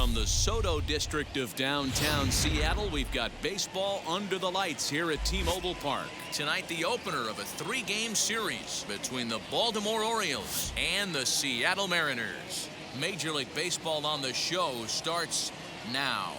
From the Soto district of downtown Seattle, we've got baseball under the lights here at T-Mobile Park. Tonight, the opener of a 3-game series between the Baltimore Orioles and the Seattle Mariners. Major League Baseball on the show starts now.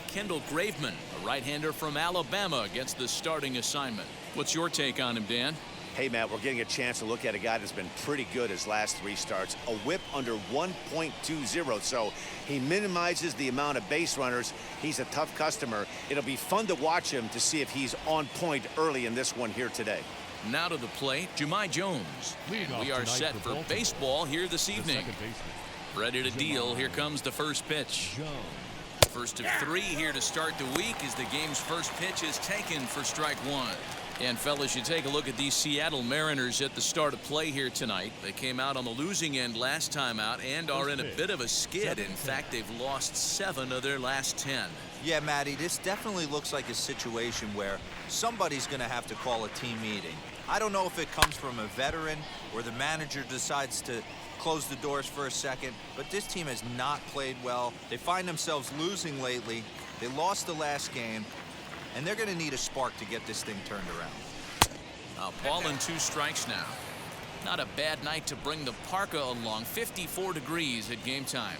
Kendall Graveman, a right-hander from Alabama, gets the starting assignment. What's your take on him, Dan? Hey, Matt, we're getting a chance to look at a guy that's been pretty good his last 3 starts. A whip under 1.20, so he minimizes the amount of base runners. He's a tough customer. It'll be fun to watch him to see if he's on point early in this one here today. Now to the plate, Jahmai Jones. We are set for baseball here this evening. Ready to deal. Here comes the first pitch. First of 3 here to start the week as the game's first pitch is taken for strike 1. And fellas, you take a look at these Seattle Mariners at the start of play here tonight. They came out on the losing end last time out and are in a bit of a skid. In fact, they've lost 7 of their last 10. Yeah, Matty, this definitely looks like a situation where somebody's going to have to call a team meeting. I don't know if it comes from a veteran or the manager decides to close the doors for a second, but this team has not played well. They find themselves losing lately. They lost the last game, and they're going to need a spark to get this thing turned around. A ball and 2 strikes now. Not a bad night to bring the parka along. 54 degrees at game time.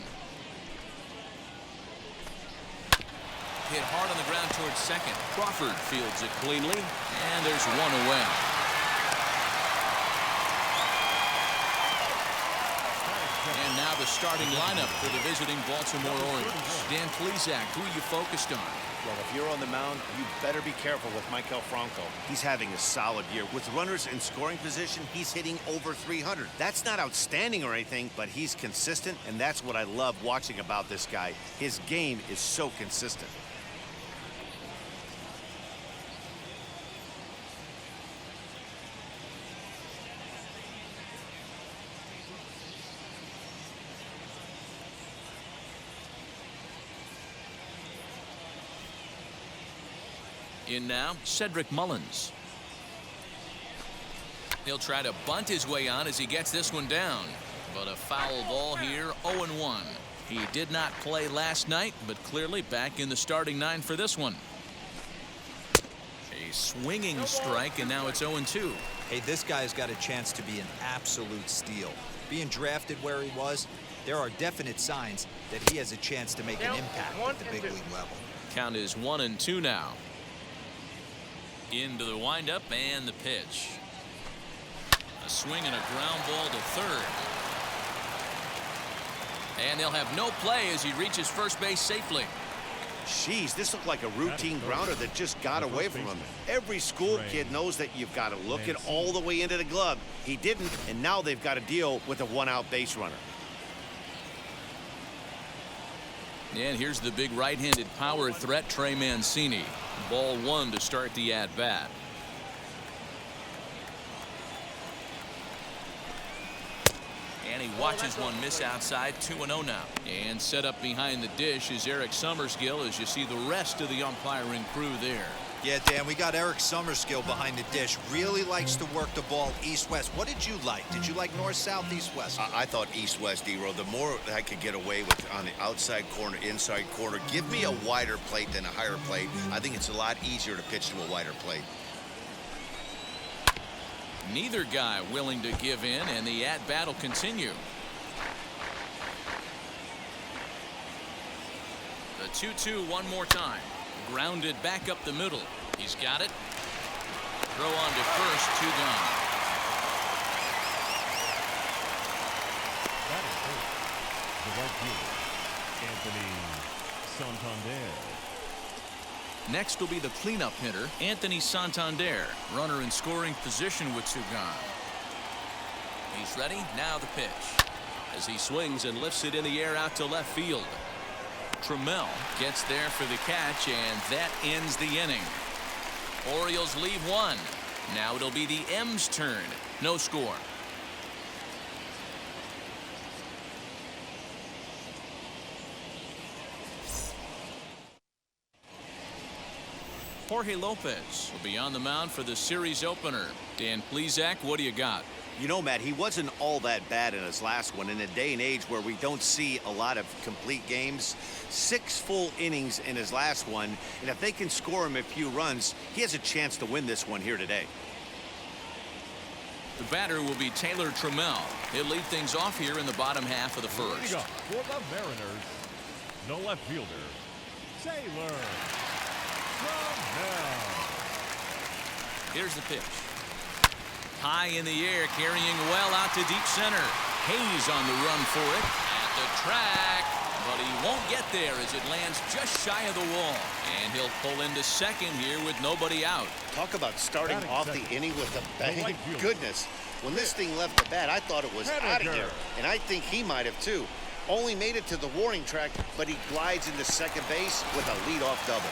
Hit hard on the ground towards second. Crawford fields it cleanly, and there's 1 away. And now the starting lineup for the visiting Baltimore Orioles. Dan Plesac, who are you focused on? Well, if you're on the mound, you better be careful with Michael Franco. He's having a solid year. With runners in scoring position, he's hitting over 300. That's not outstanding or anything, but he's consistent, and that's what I love watching about this guy. His game is so consistent. In now, Cedric Mullins. He'll try to bunt his way on as he gets this one down. But a foul ball here, 0-1. He did not play last night, but clearly back in the starting 9 for this one. A swinging strike, and now it's 0-2. Hey, this guy's got a chance to be an absolute steal. Being drafted where he was, there are definite signs that he has a chance to make an impact at the big league level. Count is 1-2 now. Into the windup and the pitch. A swing and a ground ball to third. And they'll have no play as he reaches first base safely. Jeez, this looked like a routine grounder that just got away from him. Every school kid knows that you've got to look it all the way into the glove. He didn't, and now they've got to deal with a 1-out base runner. And here's the big right-handed power threat, Trey Mancini. Ball 1 to start the at-bat. And he watches one miss outside. 2-0 now. And set up behind the dish is Eric Summerskill as you see the rest of the umpiring crew there. Yeah, Dan, we got Eric Summerskill behind the dish. Really likes to work the ball east-west. What did you like? Did you like north-south, east-west? I thought east-west, D-Row. The more I could get away with on the outside corner, inside corner, give me a wider plate than a higher plate. I think it's a lot easier to pitch to a wider plate. Neither guy willing to give in, and the at-bat will continue. The 2-2 one more time. Grounded back up the middle. He's got it. Throw on to first, 2 gone. That is it. The right fielder, Anthony Santander. Next will be the cleanup hitter, Anthony Santander. Runner in scoring position with 2 gone. He's ready. Now the pitch. As he swings and lifts it in the air out to left field. Trammell gets there for the catch, and that ends the inning. Orioles leave 1. Now it'll be the M's turn. No score. Jorge Lopez will be on the mound for the series opener. Dan Plesac, what do you got? You know, Matt, he wasn't all that bad in his last one. In a day and age where we don't see a lot of complete games, 6 full innings in his last one, and if they can score him a few runs, he has a chance to win this one here today. The batter will be Taylor Trammell. He'll lead things off here in the bottom half of the first. Leading up for the Mariners, the left fielder, Taylor Trammell. Here's the pitch. High in the air, carrying well out to deep center. Hayes on the run for it at the track, but he won't get there as it lands just shy of the wall. And he'll pull into second here with nobody out. Talk about starting off the inning with a bang. Goodness, when this thing left the bat, I thought it was out of here. And I think he might have too. Only made it to the warning track, but he glides into second base with a leadoff double.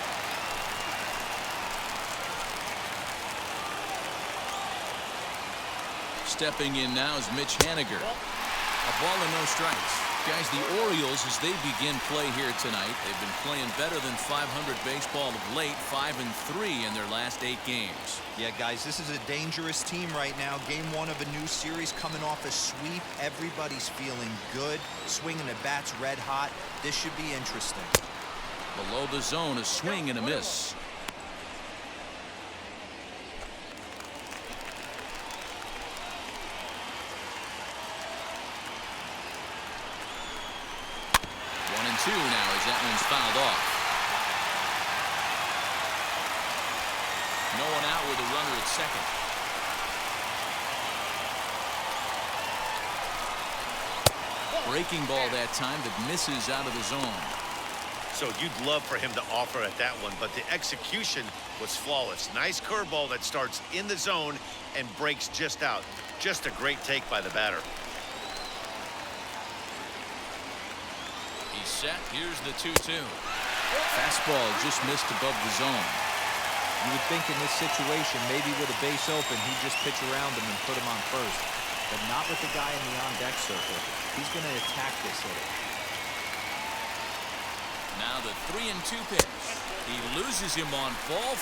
Stepping in now is Mitch Haniger. A ball and no strikes. Guys, the Orioles, as they begin play here tonight, they've been playing better than .500 baseball of late, 5-3 in their last 8 games. Yeah, guys, this is a dangerous team right now. Game 1 of a new series, coming off a sweep. Everybody's feeling good, swinging the bats red hot. This should be interesting. Below the zone, a swing and a miss. Two now as that one's fouled off. No one out with a runner at second. Breaking ball that time that misses out of the zone. So you'd love for him to offer at that one, but the execution was flawless. Nice curveball that starts in the zone and breaks just out. Just a great take by the batter. Set. Here's the 2-2. Fastball just missed above the zone. You would think in this situation, maybe with a base open, he'd just pitch around him and put him on first. But not with the guy in the on-deck circle. He's going to attack this hitter. Now the 3-2 pitch. He loses him on ball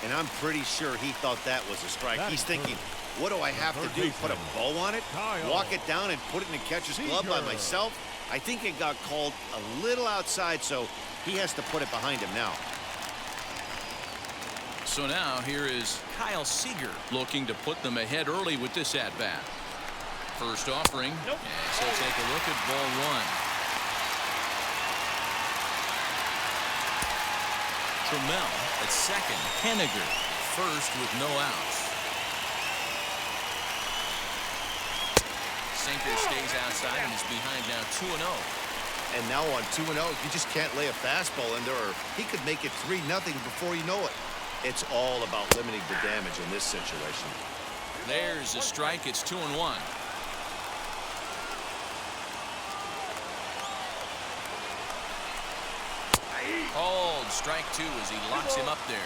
4. And I'm pretty sure he thought that was a strike. He's thinking, what do I have to do? Put a bow on it? Walk it down and put it in the catcher's glove by myself? I think it got called a little outside, so he has to put it behind him now. So now here is Kyle Seager looking to put them ahead early with this at-bat. First offering. Nope. As he'll take a look at ball 1. Trammell at second. Haniger first with no outs. Sinker stays outside and is behind now 2-0. And now on 2-0, you just can't lay a fastball in there, or he could make it 3-0 before you know it. It's all about limiting the damage in this situation. There's a strike. It's 2-1. Called strike 2 as he locks him up there.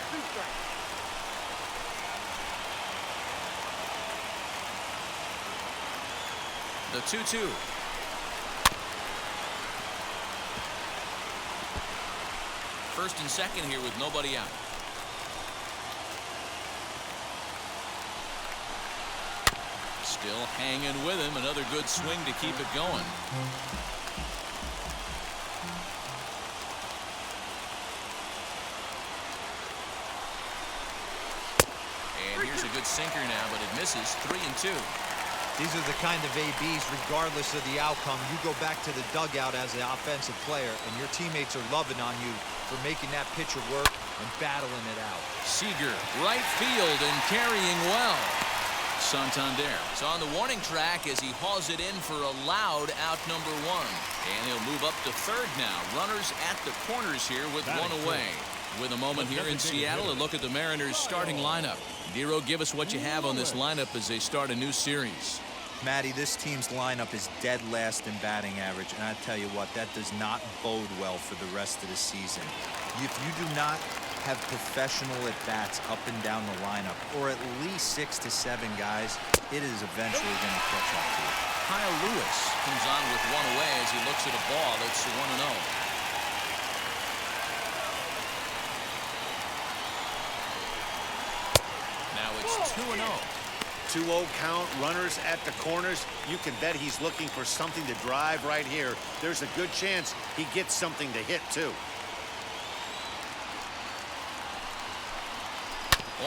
The 2-2. First and second here with nobody out. Still hanging with him. Another good swing to keep it going. And here's a good sinker now, but it misses. 3-2. These are the kind of ABs, regardless of the outcome. You go back to the dugout as an offensive player, and your teammates are loving on you for making that pitcher work and battling it out. Seager, right field and carrying well. Santander is on the warning track as he hauls it in for a loud out number 1. And he'll move up to third now. Runners at the corners here with one away. With a moment here in Seattle, a look at the Mariners starting lineup. Dero, give us what you have on this lineup as they start a new series. Matty, this team's lineup is dead last in batting average, and I tell you what, that does not bode well for the rest of the season. If you do not have professional at-bats up and down the lineup, or at least 6 to 7 guys, it is eventually going to catch up to you. Kyle Lewis comes on with one away as he looks at a ball that's 1-0. 2-0. 2-0 count, runners at the corners. You can bet he's looking for something to drive right here. There's a good chance he gets something to hit, too.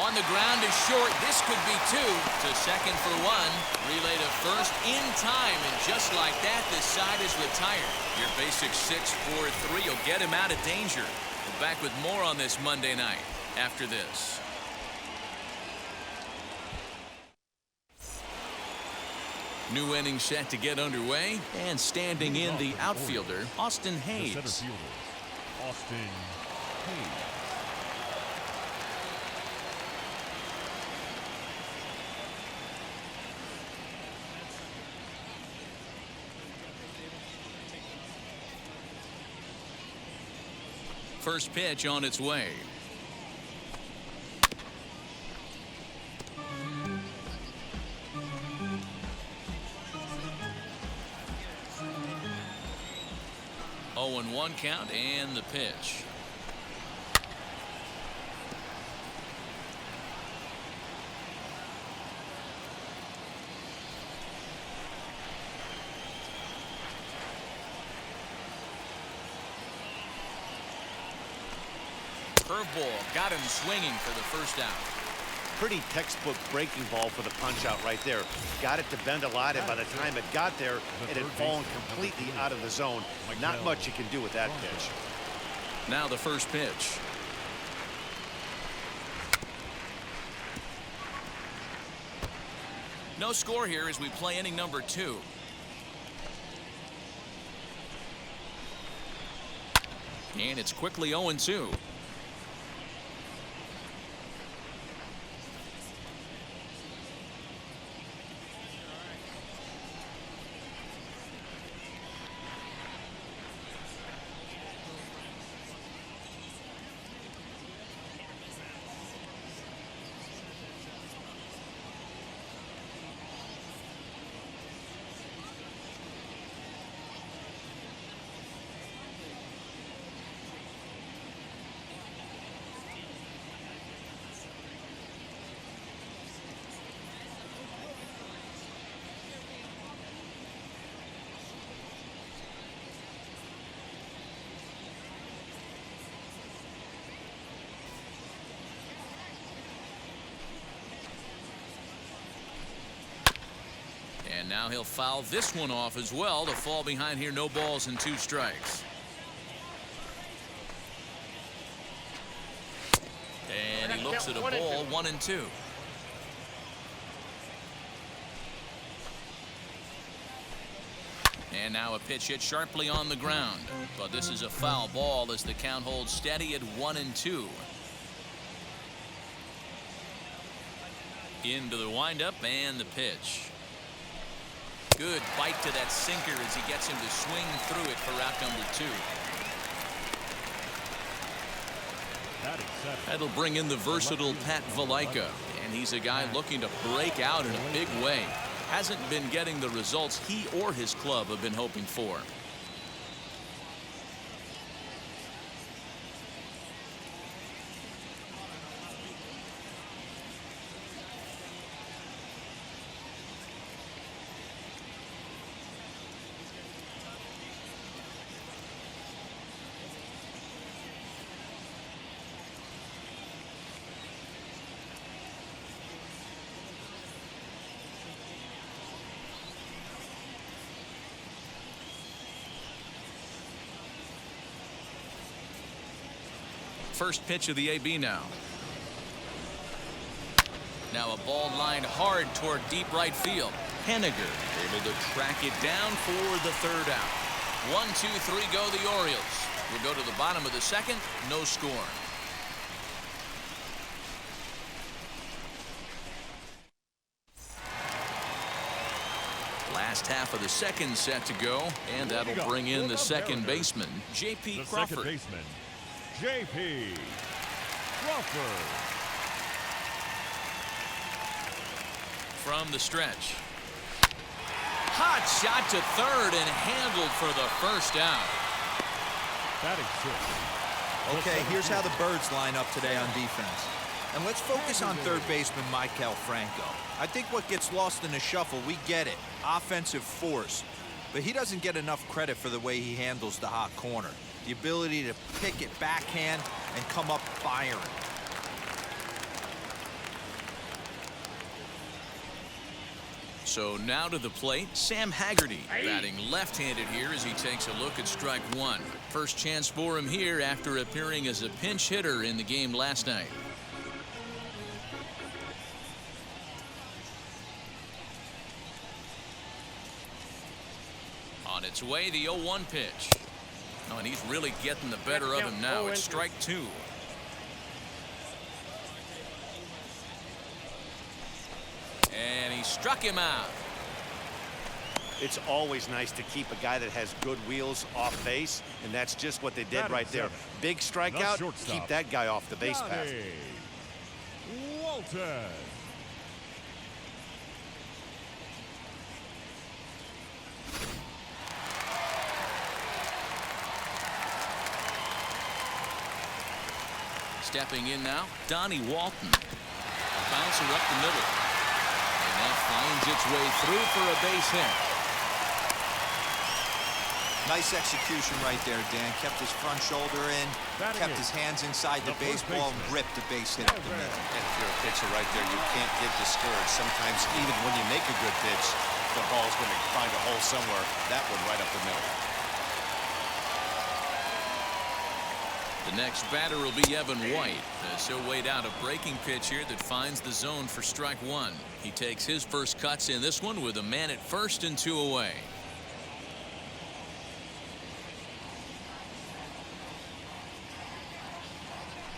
On the ground is short. This could be 2. To second for 1. Relay to first in time. And just like that, this side is retired. Your basic 6-4-3 will get him out of danger. We're back with more on this Monday night after this. New inning set to get underway. And standing in the outfielder, Austin Hayes. The center fielder, Austin Hayes. First pitch on its way. Oh, and 1 count and the pitch. Curveball got him swinging for the first out. Pretty textbook breaking ball for the punch out right there. Got it to bend a lot, and by the time it got there, it had fallen completely out of the zone. Not much you can do with that pitch. Now the first pitch. No score here as we play inning number 2. And it's quickly 0-2. And now he'll foul this one off as well to fall behind here. No balls and 2 strikes. And he looks at a ball, 1-2. And now a pitch hit sharply on the ground. But this is a foul ball as the count holds steady at 1-2. Into the windup and the pitch. Good bite to that sinker as he gets him to swing through it for out number 2. That'll bring in the versatile Pat Valaika, and he's a guy looking to break out in a big way. Hasn't been getting the results he or his club have been hoping for. First pitch of the AB now. Now a ball lined hard toward deep right field. Henniger able to track it down for the 3rd out. 1, 2, 3 go the Orioles. We'll go to the bottom of the 2nd. No score. Last half of the 2nd set to go, and that'll bring in the second baseman, J.P. Crawford. Second baseman, J.P. Crawford. From the stretch. Hot shot to 3rd and handled for the first out. Batting 6. Okay, here's how the Birds line up today on defense. And let's focus on third baseman Maikel Franco. I think what gets lost in the shuffle, we get it, offensive force. But he doesn't get enough credit for the way he handles the hot corner. The ability to pick it backhand and come up firing. So now to the plate, Sam Haggerty, batting left-handed here as he takes a look at strike one. First chance for him here after appearing as a pinch hitter in the game last night. On its way, the 0-1 pitch. Oh, and he's really getting the better of him now. It's strike two. And he struck him out. It's always nice to keep a guy that has good wheels off base, and that's just what they did right there. Big strikeout, keep that guy off the base path. Walton. Stepping in now, Donnie Walton. A bouncer up the middle. And that finds its way through for a base hit. Nice execution right there, Dan. Kept his front shoulder in, kept his hands inside the baseball, and ripped the base hit up the middle. And if you're a pitcher right there, you can't get discouraged. Sometimes even when you make a good pitch, the ball's going to find a hole somewhere. That one right up the middle. The next batter will be Evan White as he'll wait out a breaking pitch here that finds the zone for strike one. He takes his first cuts in this one with a man at first and two away.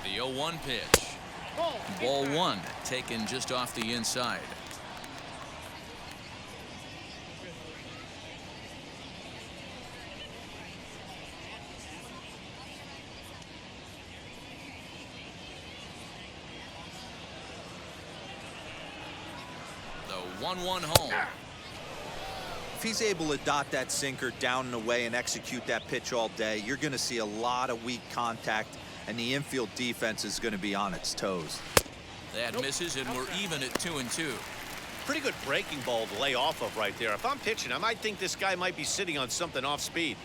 The 0-1 pitch. Ball one, taken just off the inside. The 1-1 home. If he's able to dot that sinker down and away and execute that pitch all day, you're going to see a lot of weak contact, and the infield defense is going to be on its toes. That misses, and we're even at 2-2. Pretty good breaking ball to lay off of right there. If I'm pitching, I might think this guy might be sitting on something off speed.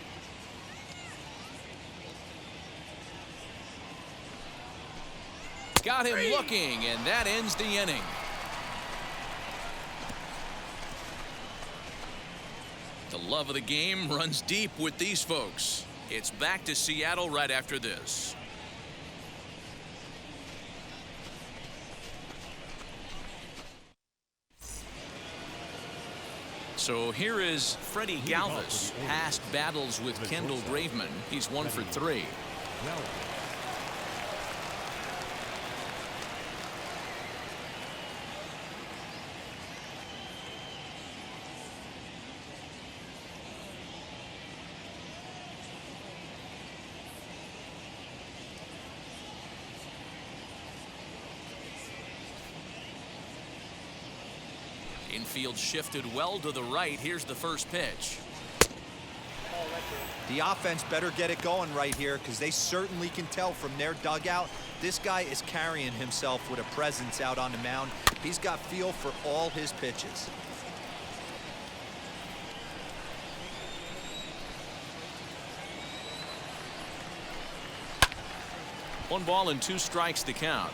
Got him looking, and that ends the inning. The love of the game runs deep with these folks. It's back to Seattle right after this. So here is Freddie Galvis. Past battles with Kendall Graveman. He's 1 for 3. Infield shifted well to the right. Here's the first pitch. The offense better get it going right here, because they certainly can tell from their dugout this guy is carrying himself with a presence out on the mound. He's got feel for all his pitches. One ball and 2 strikes to count.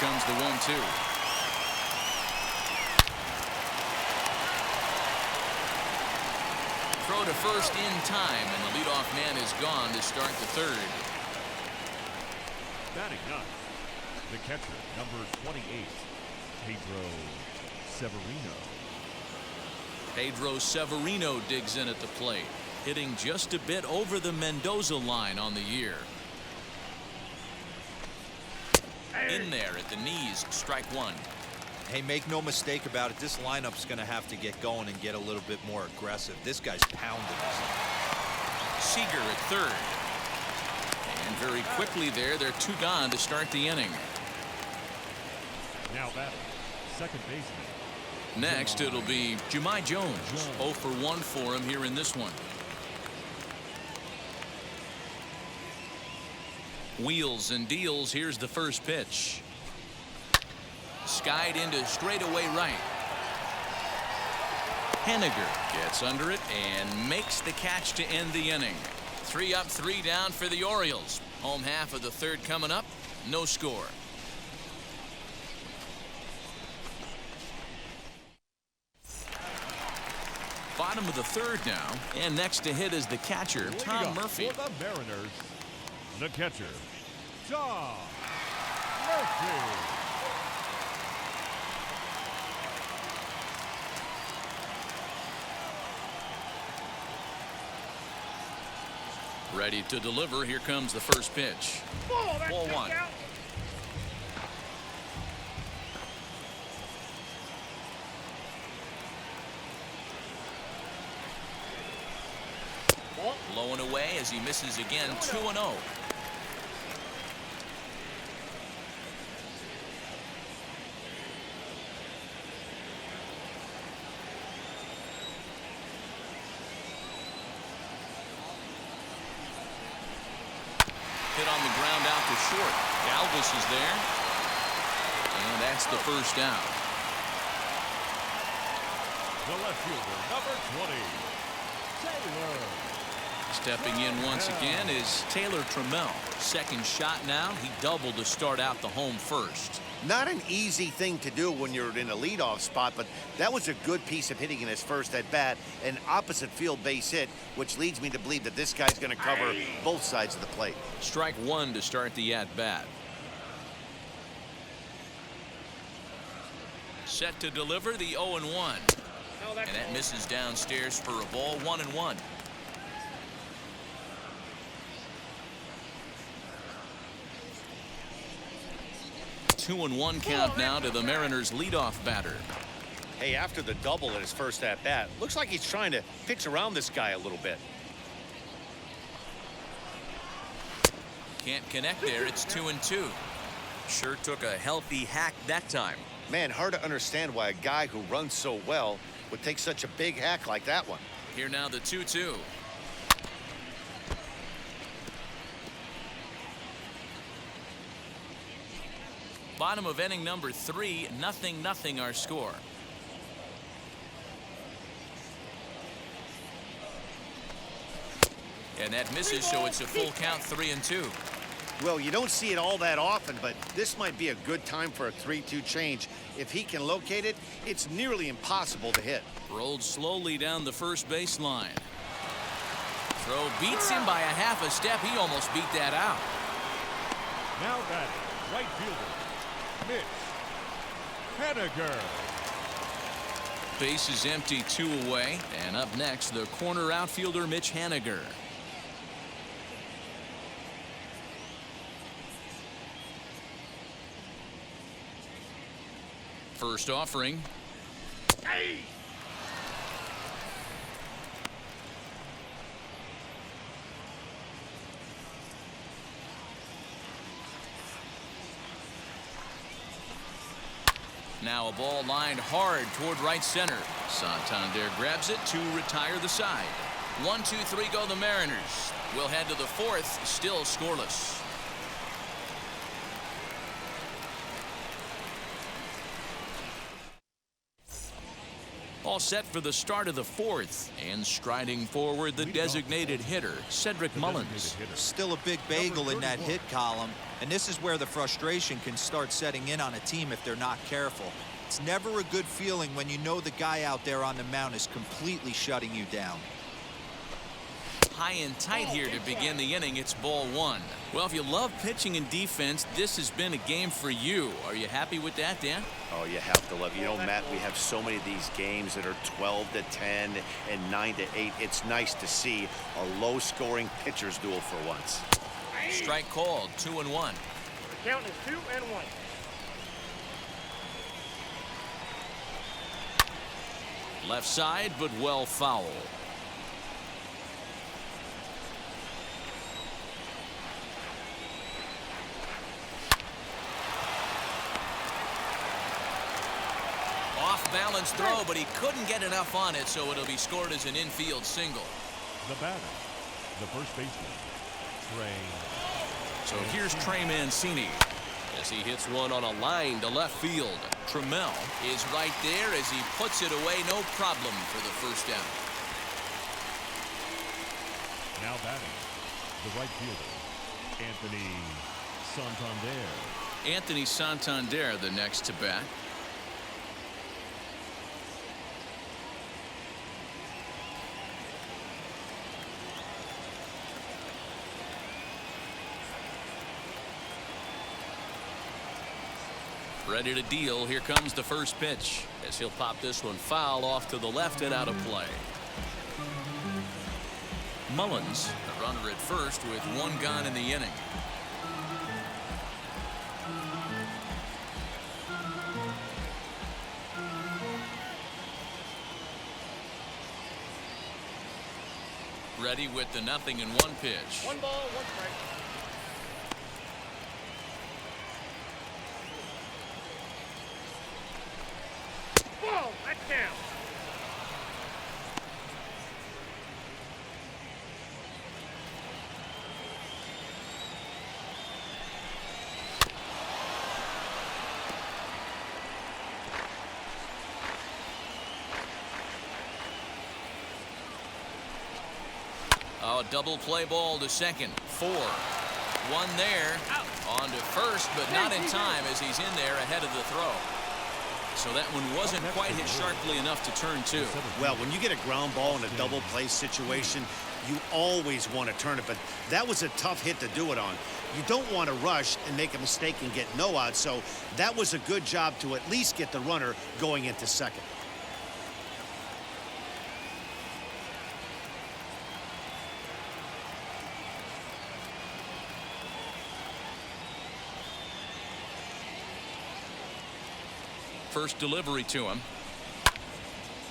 comes the 1-2. Throw to first in time, and the leadoff man is gone to start the third. Batting ninth, the catcher, number 28, Pedro Severino. Pedro Severino digs in at the plate, hitting just a bit over the Mendoza line on the year. In there at the knees, strike one. Hey, make no mistake about it, this lineup's going to have to get going and get a little bit more aggressive. This guy's pounding us. Seager at third. And very quickly there, they're two gone to start the inning. Now batting, second baseman. Next, it'll be Jahmai Jones. 0 for 1 for him here in this one. Wheels and deals. Here's the first pitch. Skied into straightaway right. Henniger gets under it and makes the catch to end the inning. 3 up, 3 down for the Orioles. Home half of the third coming up. No score. Bottom of the third now, and next to hit is the catcher, Tom Murphy. For the Mariners, the catcher, Tom Murphy. Ready to deliver. Here comes the first pitch. Ball one. Low and away as he misses again. 2-0. Hit on the ground out to short. Galvis is there. And that's the first out. The left fielder, number 20, Taylor. Stepping in once again is Taylor Trammell. Second shot now. He doubled to start out the home first. Not an easy thing to do when you're in a leadoff spot, but that was a good piece of hitting in his first at bat, an opposite field base hit, which leads me to believe that this guy's going to cover both sides of the plate. Strike one to start the at bat. Set to deliver the 0-1. And that misses downstairs for a ball. 1-1. 2-1 count now to the Mariners leadoff batter. Hey, after the double at his first at bat, looks like he's trying to pitch around this guy a little bit. Can't connect there. It's 2-2. Sure took a healthy hack that time. Man, hard to understand why a guy who runs so well would take such a big hack like that one. Here now the 2-2. Bottom of inning number 3, 0-0 our score. And that misses, so it's a full count. 3-2. Well, you don't see it all that often, but this might be a good time for a 3-2 change. If he can locate it, it's nearly impossible to hit. Rolled slowly down the first baseline. Throw beats him by a half a step. He almost beat that out. Now batting, right fielder, Mitch Henniger. Base is empty, 2 away. And up next, the corner outfielder, Mitch Henniger. First offering. Hey! Now a ball lined hard toward right center. Santander grabs it to retire the side. 1, 2, 3 go the Mariners. We'll head to the 4th, still scoreless. All set for the start of the fourth. And striding forward, the designated hitter, Cedric Mullins. Still a big bagel in that hit column. And this is where the frustration can start setting in on a team if they're not careful. It's never a good feeling when you know the guy out there on the mound is completely shutting you down. High and tight here to begin the inning. It's ball one. Well, if you love pitching and defense, this has been a game for you. Are you happy with that, Dan? Oh, you have to love it. You know, Matt, we have so many of these games that are 12-10 and 9-8. It's nice to see a low-scoring pitcher's duel for once. Strike called, 2-1. The count is 2-1. Left side, but well foul. Off-balance throw, but he couldn't get enough on it, so it'll be scored as an infield single. The batter, the first baseman, Trey. So here's Trey Mancini as he hits one on a line to left field. Trammell is right there as he puts it away, no problem for the first down. Now batting, the right fielder, Anthony Santander. Anthony Santander, the next to bat. Ready to deal. Here comes the first pitch as he'll pop this one foul off to the left and out of play. Mullins, the runner at first with one gone in the inning. Ready with the 0-1 pitch. 1 ball, 1 strike. Ball, that's down. Oh, double play ball to second. 4. 1 there. On to first, but not in time as he's in there ahead of the throw. So that one wasn't quite hit sharply enough to turn 2. Well, when you get a ground ball in a double play situation, you always want to turn it, but that was a tough hit to do it on. You don't want to rush and make a mistake and get no out, so that was a good job to at least get the runner going into second. First delivery to him.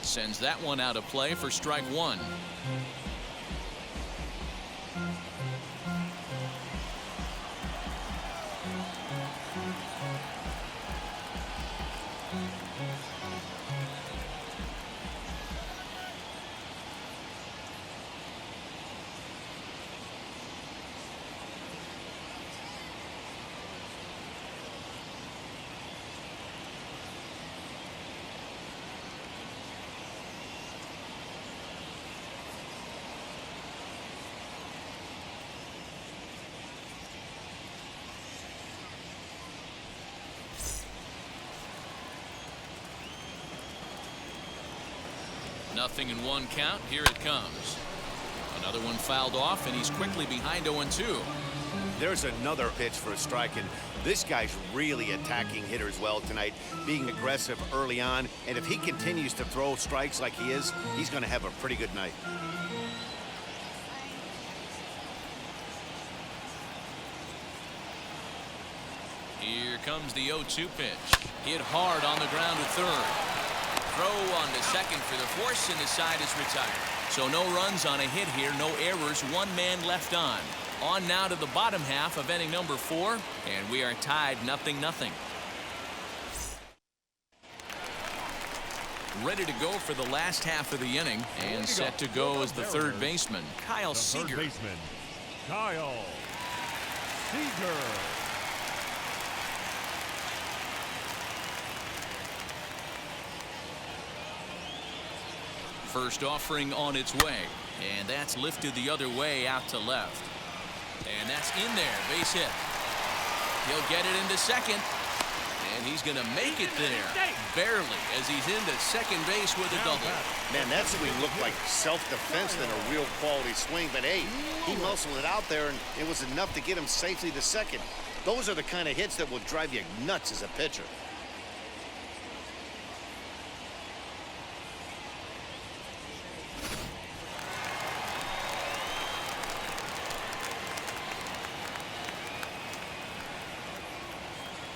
Sends that one out of play for strike 1. Nothing in 1 count. Here it comes. Another one fouled off, and he's quickly behind 0-2. There's another pitch for a strike, and this guy's really attacking hitters well tonight, being aggressive early on, and if he continues to throw strikes like he is, he's going to have a pretty good night. Here comes the 0-2 pitch. Hit hard on the ground to third. Throw on to second for the force, and the side is retired. So no runs on a hit here, no errors, 1 man left on. On now to the bottom half of inning number 4, and we are tied 0-0. Ready to go for the last half of the inning, and set to go as the third baseman, Kyle Seager. Third baseman, Kyle Seager. First offering on its way, and that's lifted the other way out to left. And that's in there, base hit. He'll get it into second, and he's going to make it there, barely, as he's into second base with a double. Man, that swing looked like self-defense than a real quality swing, but hey, he muscled it out there, and it was enough to get him safely to second. Those are the kind of hits that will drive you nuts as a pitcher.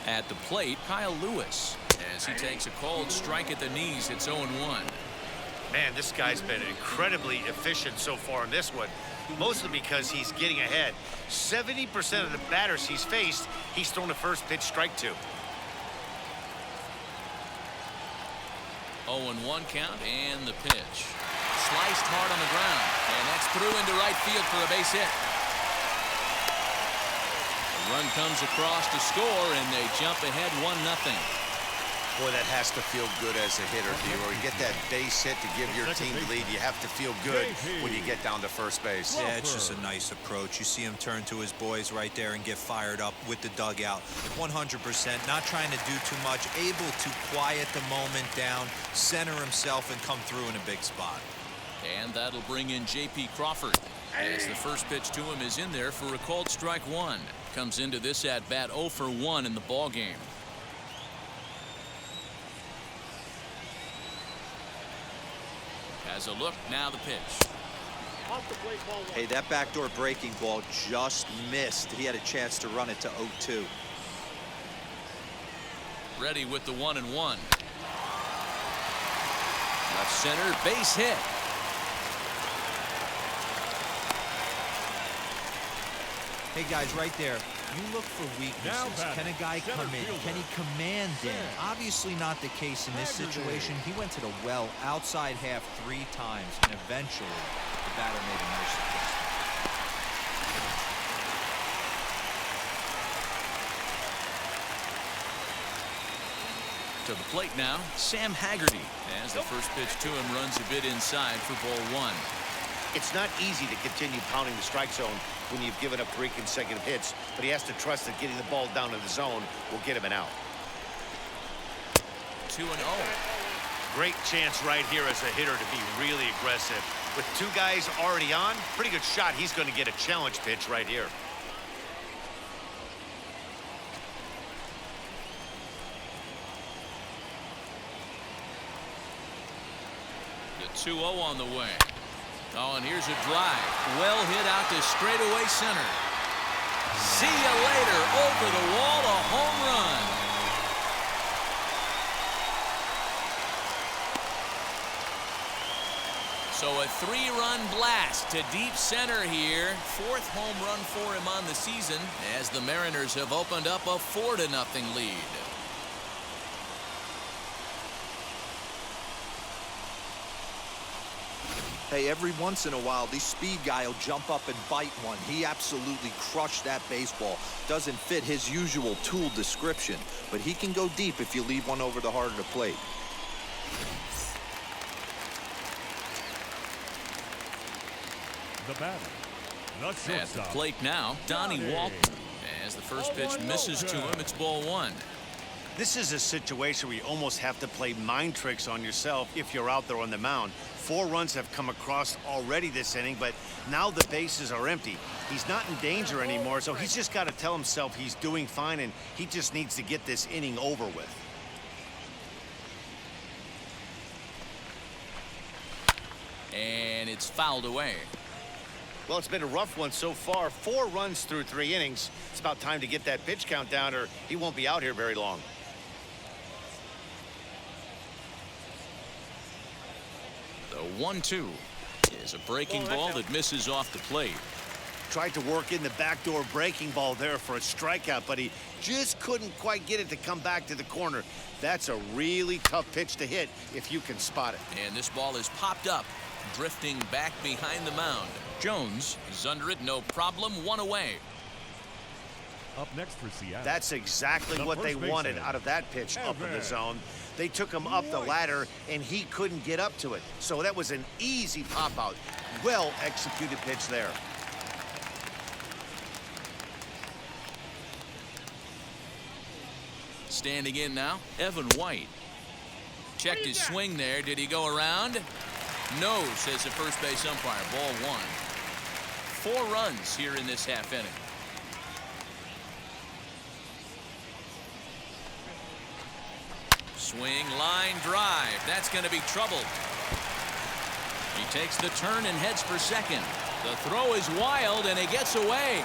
At the plate, Kyle Lewis, as he takes a cold strike at the knees. It's 0-1. Man, this guy's been incredibly efficient so far in this one, mostly because he's getting ahead. 70% of the batters he's faced, he's thrown a first pitch strike to. 0-1 count, and the pitch. Sliced hard on the ground, and that's through into right field for a base hit. The run comes across to score, and they jump ahead 1-0. Boy, that has to feel good as a hitter, D-Roy. You get that base hit to give your team the lead. You have to feel good when you get down to first base. Yeah, it's just a nice approach. You see him turn to his boys right there and get fired up with the dugout. 100%, not trying to do too much, able to quiet the moment down, center himself, and come through in a big spot. And that'll bring in J.P. Crawford, as the first pitch to him is in there for a called strike one. Comes into this at bat 0 for 1 in the ball game. Has a look, now the pitch. Off the plate, ball 1. Hey, that backdoor breaking ball just missed. He had a chance to run it to 0-2. Ready with the 1-1. Left center, base hit. Hey, guys, right there, you look for weaknesses. Can a guy come in? Can he command in? Obviously not the case in this situation. He went to the well outside half 3 times, and eventually the batter made a nice adjustment. To the plate now, Sam Haggerty, as the first pitch to him runs a bit inside for ball 1. It's not easy to continue pounding the strike zone when you've given up 3 consecutive hits, but he has to trust that getting the ball down to the zone will get him an out. 2-0. Great chance right here as a hitter to be really aggressive. With 2 guys already on, pretty good shot. He's going to get a challenge pitch right here. The 2-0 on the way. Oh, and here's a drive. Well hit out to straightaway center. See you later. Over the wall, a home run. So a 3-run blast to deep center here. 4th home run for him on the season, as the Mariners have opened up a 4-0 lead. Hey, every once in a while, the speed guy will jump up and bite one. He absolutely crushed that baseball. Doesn't fit his usual tool description, but he can go deep if you leave one over the heart of the plate. The batter, the At the shortstop. plate now, Donnie Walton. As the first pitch misses to him, it's ball 1. This is a situation where you almost have to play mind tricks on yourself if you're out there on the mound. 4 runs have come across already this inning, but now the bases are empty. He's not in danger anymore, so he's just got to tell himself he's doing fine, and he just needs to get this inning over with. And it's fouled away. Well, it's been a rough one so far. 4 runs through 3 innings. It's about time to get that pitch count down, or he won't be out here very long. The 1-2 is a breaking ball that misses off the plate. Tried to work in the backdoor breaking ball there for a strikeout, but he just couldn't quite get it to come back to the corner. That's a really tough pitch to hit if you can spot it. And this ball is popped up, drifting back behind the mound. Jones is under it, no problem, 1 away. Up next for Seattle. That's exactly The what they first wanted baseman, out of that pitch up in the Everett. zone. They took him up the ladder, and he couldn't get up to it. So that was an easy pop-out. Well-executed pitch there. Standing in now, Evan White. Checked his swing there. Did he go around? No, says the first base umpire. Ball one. 4 runs here in this half inning. Swing, line drive. That's going to be trouble. He takes the turn and heads for second. The throw is wild, and he gets away.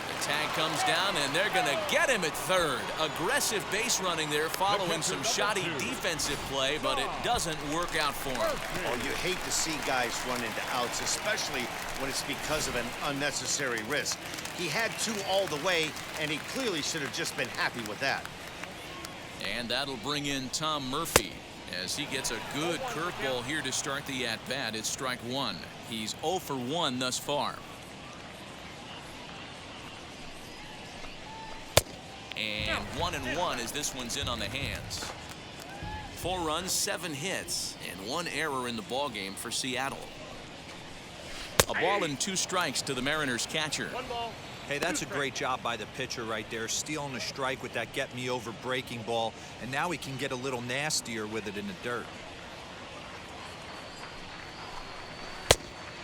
The tag comes down, and they're going to get him at third. Aggressive base running there following some shoddy defensive play, but it doesn't work out for him. Oh, you hate to see guys run into outs, especially when it's because of an unnecessary risk. He had 2 all the way, and he clearly should have just been happy with that. And that'll bring in Tom Murphy as he gets a good curveball here to start the at-bat. It's strike 1. He's 0 for 1 thus far. And 1-1 as this one's in on the hands. 4 runs, 7 hits, and 1 error in the ballgame for Seattle. A ball and 2 strikes to the Mariners catcher. 1 ball. Hey, that's a great job by the pitcher right there, stealing a strike with that get-me-over breaking ball, and now he can get a little nastier with it in the dirt.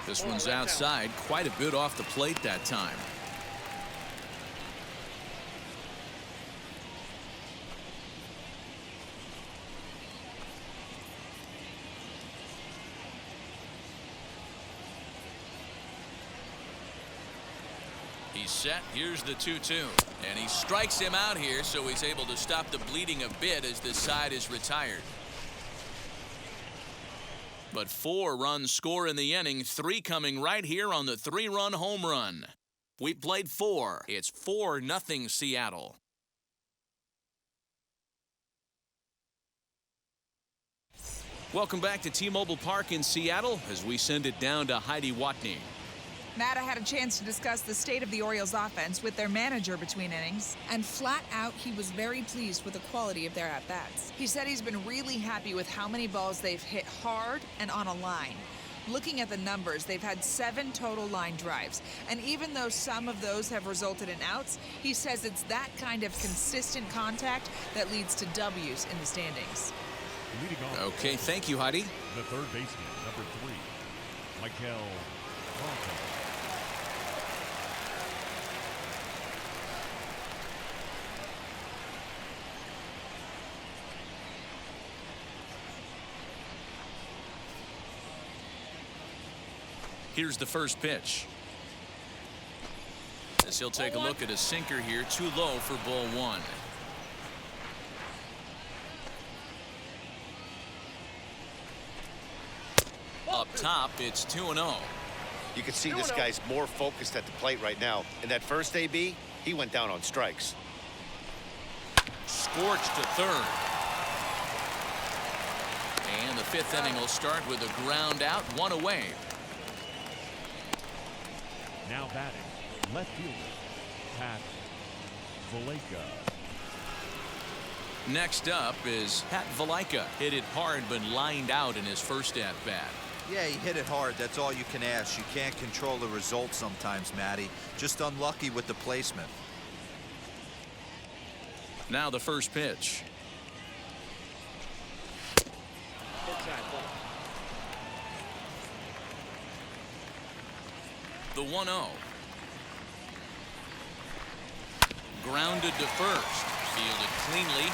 This one's outside, quite a bit off the plate that time. He's set. Here's the 2-2. And he strikes him out here, so he's able to stop the bleeding a bit as this side is retired. But 4 runs score in the inning, 3 coming right here on the 3-run home run. We played 4. It's 4-0 Seattle. Welcome back to T-Mobile Park in Seattle as we send it down to Heidi Watney. Matt, I had a chance to discuss the state of the Orioles offense with their manager between innings, and flat out, he was very pleased with the quality of their at-bats. He said he's been really happy with how many balls they've hit hard and on a line. Looking at the numbers, they've had 7 total line drives, and even though some of those have resulted in outs, he says it's that kind of consistent contact that leads to W's in the standings. Okay, thank you, Heidi. The third baseman, number 3, Michael Conklin. Here's the first pitch. As he'll take a look at a sinker here, too low for ball 1. Up top, it's 2-0. You can see this guy's more focused at the plate right now. In that first AB, he went down on strikes. Scorched to third. And the 5th inning will start with a ground out, 1 away. Now batting, left fielder, Pat Valaika. Next up is Pat Valaika. Hit it hard but lined out in his first at-bat. Yeah, he hit it hard. That's all you can ask. You can't control the result sometimes, Matty. Just unlucky with the placement. Now the first pitch. The 1-0. Grounded to first. Fielded cleanly.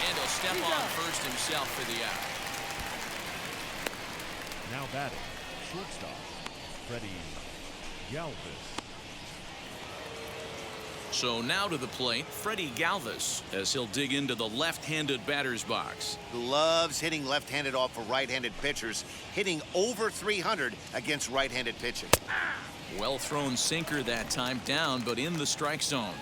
And he'll step on first himself for the out. Now batting, shortstop, Freddie Galvis. So now to the plate, Freddie Galvis, as he'll dig into the left-handed batter's box. Loves hitting left-handed off of right-handed pitchers, hitting over 300 against right-handed pitching. Well-thrown sinker that time, down but in the strike zone.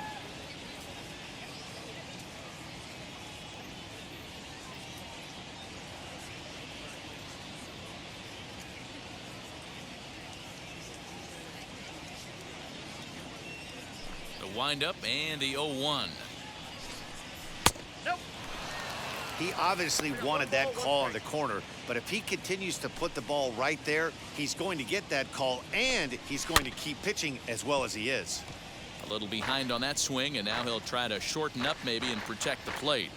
The windup and the 0-1. Nope. He obviously wanted that call on the corner, but if he continues to put the ball right there, he's going to get that call, and he's going to keep pitching as well as he is. A little behind on that swing, and now he'll try to shorten up maybe and protect the plate.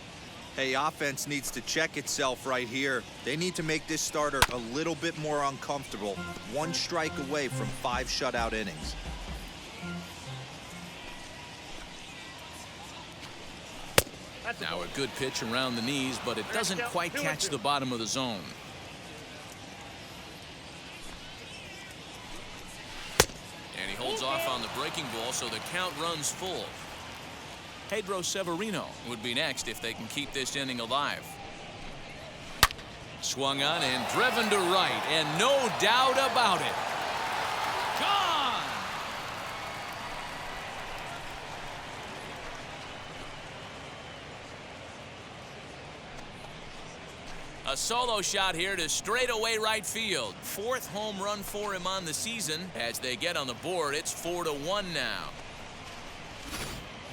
Hey, offense needs to check itself right here. They need to make this starter a little bit more uncomfortable. One strike away from 5 shutout innings. Now a good pitch around the knees, but it doesn't quite catch the bottom of the zone. And he holds off on the breaking ball, so the count runs full. Pedro Severino would be next if they can keep this inning alive. Swung on and driven to right, and no doubt about it. Gone! A solo shot here to straightaway right field. 4th home run for him on the season. As they get on the board, it's 4-1 now.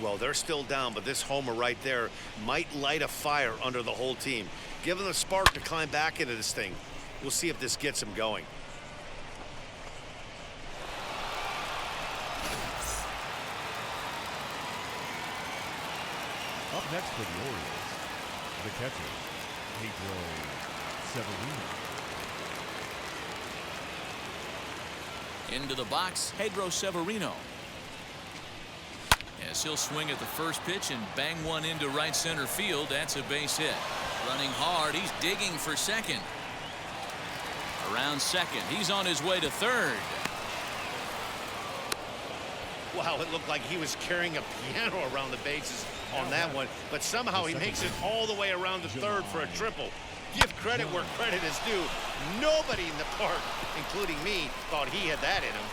Well, they're still down, but this homer right there might light a fire under the whole team. Give them a spark to climb back into this thing. We'll see if this gets them going. Up next for the Orioles, the catcher, Pedro Severino. Into the box, Pedro Severino. As he'll swing at the first pitch and bang one into right center field. That's a base hit. Running hard, he's digging for second. Around second, he's on his way to third. Wow, it looked like he was carrying a piano around the bases on that one, but somehow he makes it all the way around the third for a triple. Give credit where credit is due. Nobody in the park, including me, thought he had that in him.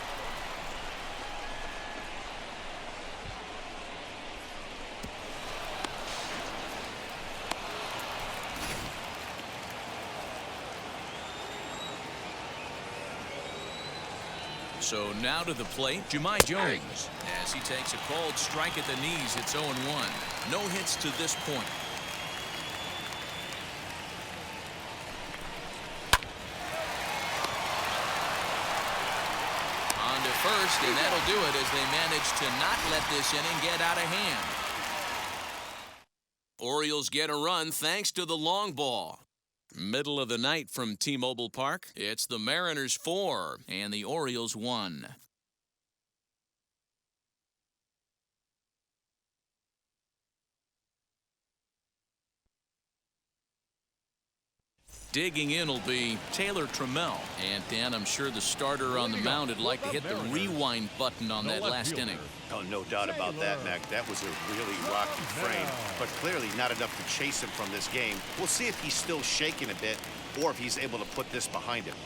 So now to the plate, Jahmai Jones. As he takes a called strike at the knees, it's 0-1. No hits to this point. On to first, and that'll do it as they manage to not let this inning get out of hand. Orioles get a run thanks to the long ball. Middle of the night from T-Mobile Park. It's the Mariners 4 and the Orioles 1. Digging in will be Taylor Trammell. And Dan, I'm sure the starter on the mound would like to hit the rewind button on that last inning. Oh, no doubt about that, Mac. That was a really rocky frame, but clearly not enough to chase him from this game. We'll see if he's still shaking a bit or if he's able to put this behind him.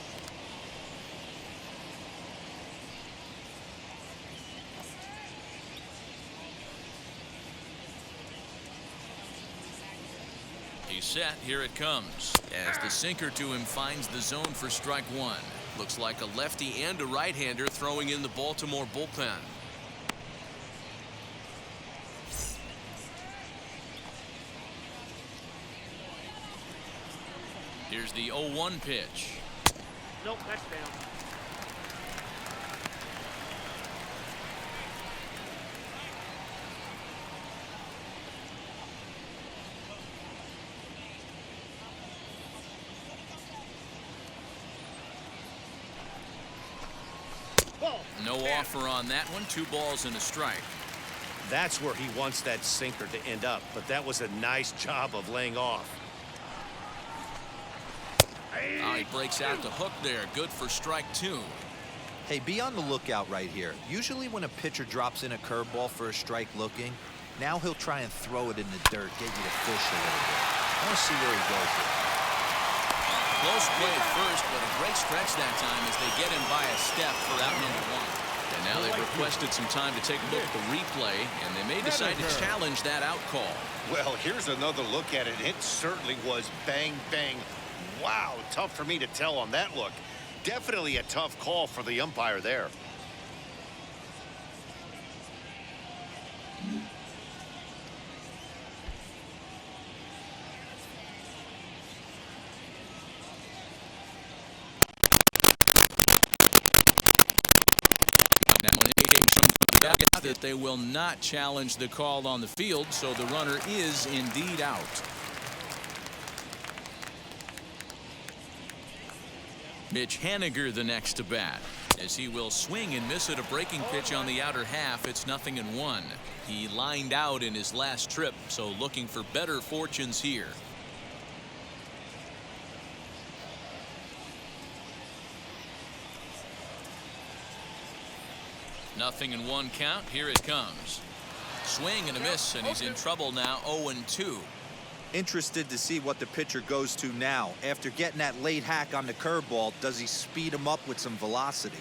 He's set. Here it comes. As the sinker to him finds the zone for strike one. Looks like a lefty and a right-hander throwing in the Baltimore bullpen. Here's the 0-1 pitch. Nope, that's down. No offer on that one. 2 balls and a strike. That's where he wants that sinker to end up, but that was a nice job of laying off. Oh, he breaks out the hook there. Good for strike 2. Hey, be on the lookout right here. Usually when a pitcher drops in a curveball for a strike looking, now he'll try and throw it in the dirt, get you to fish a little bit. I want to see where he goes here. Close play at first, but a great stretch that time as they get him by a step for out number 1. And now they've requested some time to take a look at the replay, and they may decide to challenge that out call. Well, here's another look at it. It certainly was bang, bang. Wow, tough for me to tell on that look. Definitely a tough call for the umpire there. that they will not challenge the call on the field, so the runner is indeed out. Mitch Haniger the next to bat, as he will swing and miss at a breaking pitch on the outer half. It's 0-1. He lined out in his last trip, so looking for better fortunes here. 0-1 count. Here it comes. Swing and a miss, and he's in trouble now. 0-2. Interested to see what the pitcher goes to now. After getting that late hack on the curveball, does he speed him up with some velocity?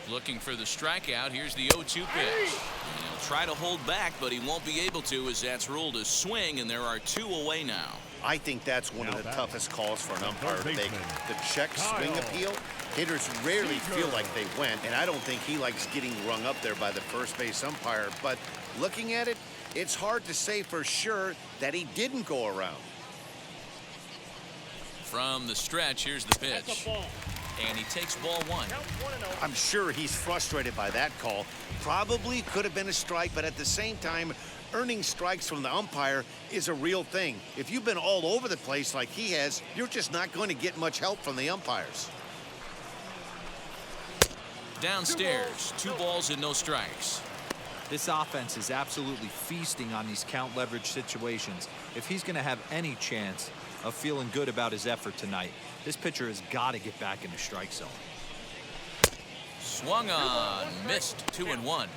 Looking for the strikeout. Here's the 0-2 pitch. And he'll try to hold back, but he won't be able to, as that's ruled a swing, and there are 2 away now. I think that's one of the toughest calls for an umpire to make. The check swing appeal. Hitters rarely feel like they went, and I don't think he likes getting rung up there by the first base umpire. But looking at it, it's hard to say for sure that he didn't go around. From the stretch, here's the pitch. And he takes ball 1. I'm sure he's frustrated by that call. Probably could have been a strike, but at the same time, earning strikes from the umpire is a real thing. If you've been all over the place like he has, you're just not going to get much help from the umpires. Downstairs, 2 balls and no strikes. This offense is absolutely feasting on these count leverage situations. If he's going to have any chance of feeling good about his effort tonight, this pitcher has got to get back in the strike zone. Swung on, missed. 2-1.